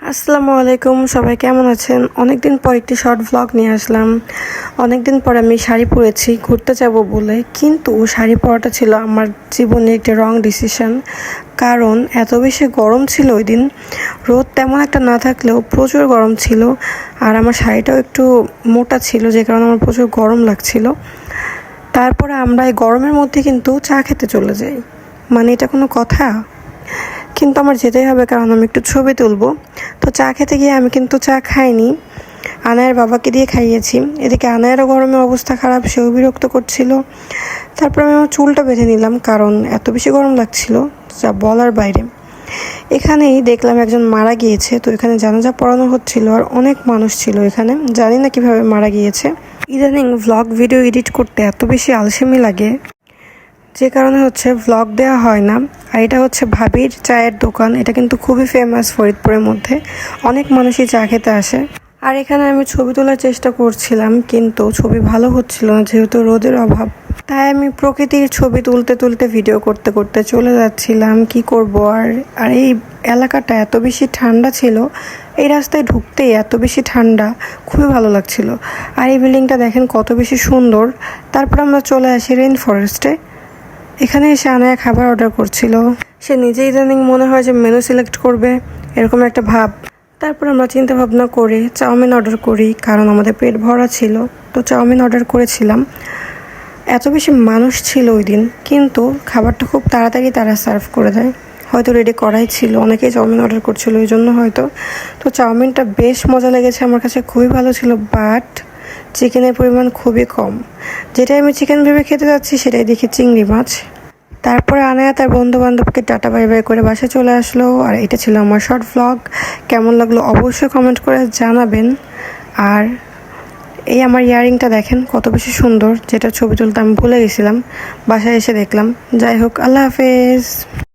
আসসালামু আলাইকুম, সবাই কেমন আছেন? অনেকদিন পর একটি শর্ট ভ্লগ নিয়ে আসলাম। অনেকদিন পর আমি শাড়ি পরেছি ঘুরতে যাব বলে, কিন্তু শাড়ি পরাটা ছিল আমার জীবনে একটি রং ডিসিশন। কারণ এত বেশি গরম ছিল ওই দিন, রোদ তেমন একটা না থাকলেও প্রচুর গরম ছিল। আর আমার শাড়িটাও একটু মোটা ছিল, যে কারণে আমার প্রচুর গরম লাগছিল। তারপরে আমরা এই গরমের মধ্যে কিন্তু চা খেতে চলে যাই, মানে এটা কোনো কথা? কিন্তু আমার যেতেই হবে, কারণ আমি একটু ছবি তুলবো। তো চা খেতে গিয়ে আমি কিন্তু চা খাইনি, আনায়ের বাবাকে দিয়ে খাইয়েছি। এদিকে আনায়েরও গরমে অবস্থা খারাপ, সেও বিরক্ত করছিল। তারপর আমি আমার চুলটা বেঁধে নিলাম, কারণ এত বেশি গরম লাগছিল যা বলার বাইরে। এখানেই দেখলাম একজন মারা গিয়েছে, তো এখানে জানাজা পড়ানো হচ্ছিল আর অনেক মানুষ ছিল এখানে। জানি না কিভাবে মারা গিয়েছে। ইদানিং ভ্লগ ভিডিও এডিট করতে এত বেশি আলসেমি লাগে, যে কারণে ভ্লগ দেওয়া হয় না। আর এটা ভাবির চায়ের দোকান, এটা কিন্তু খুবই ফেমাস ফরিদপুরের মধ্যে, অনেক মানুষই চা খেতে আসে। আর এখানে আমি ছবি তোলার চেষ্টা করছিলাম, কিন্তু ছবি ভালো হচ্ছিল না যেহেতু রোদের অভাব। তাই আমি প্রকৃতির ছবি তুলতে তুলতে ভিডিও করতে করতে চলে যাচ্ছিলাম, কি করব। আর এই এলাকাটা এত বেশি ঠান্ডা ছিল, এই রাস্তায় ঢুকতেই এত বেশি ঠান্ডা, খুবই ভালো লাগছিল। আর এই বিল্ডিংটা দেখেন কত বেশি সুন্দর। তারপর আমরা চলে আসি রেইন ফরেস্টে। এখানে এসে আনায়া খাবার অর্ডার করছিল। সে নিজেই ইদানিং মনে হয় যে মেনু সিলেক্ট করবে, এরকম একটা ভাব। তারপর আমরা চিন্তা ভাবনা করে চাউমিন অর্ডার করি, কারণ আমাদের পেট ভরা ছিল। তো চাউমিন অর্ডার করেছিলাম। এত বেশি মানুষ ছিল ওই দিন, কিন্তু খাবারটা খুব তাড়াতাড়ি তারা সার্ভ করে দেয়। হয়তো রেডি করাই ছিল, অনেকেই চাউমিন অর্ডার করছিল ওই জন্য হয়তো। তো চাউমিনটা বেশ মজা লেগেছে, আমার কাছে খুবই ভালো ছিল, বাট চিকেনের পরিমাণ খুবই কম। যেটাই আমি চিকেন ভেবে খেতে যাচ্ছি সেটাই দেখি চিংড়ি মাছ। তারপরে আনায়া তার বন্ধু বান্ধবকে টাটা বাই বাই করে বাসায় চলে আসলো। আর এটা ছিল আমার শর্ট ভ্লগ। কেমন লাগলো অবশ্যই কমেন্ট করে জানাবেন। আর এই আমার ইয়ারিংটা দেখেন কত বেশি সুন্দর, যেটা ছবি তুলতে আমি ভুলে গেছিলাম, বাসায় এসে দেখলাম। যাই হোক, আল্লাহ হাফেজ।